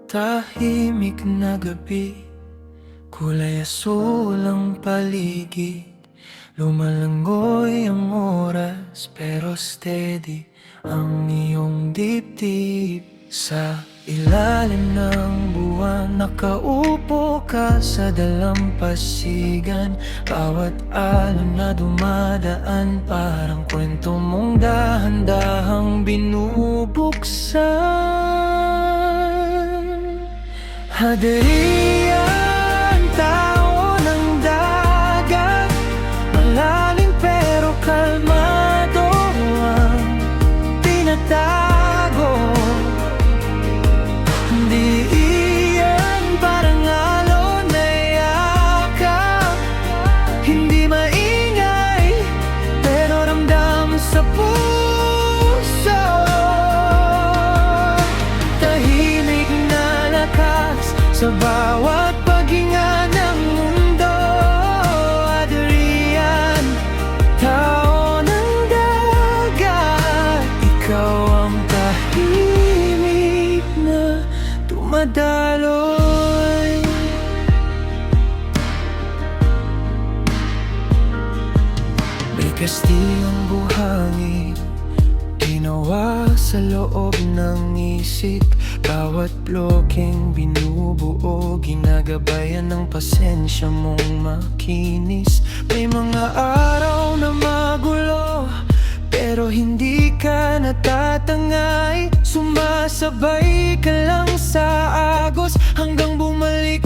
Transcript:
Tahimik na gabi, kulay asul ang paligid. Lumalangoy ang oras, pero steady ang iyong dibdib. Sa ilalim ng buwan, nakaupo ka sa dalampasigan. Bawat alon na dumadaan, parang kwento mong dahan-dahang binubuksan. Hadrian, tao ng dagat, malalim pero kalmado ang tinatago. Hindi iyan parang alon na yakap, hindi maingay pero ramdam sa puso. Tahimik na lakas sa bawat paghinga ng mundo. Hadrian, tao ng dagat, ikaw ang tahimik na dumadaloy. May kastiyong buhangin, ginawa sa loob ng isip. Bawat blokeng binubuo, ginagabayan ng pasensya mong makinis. May mga araw na magulo, pero hindi ka natatangay. Sumasabay ka lang sa agos hanggang bumalik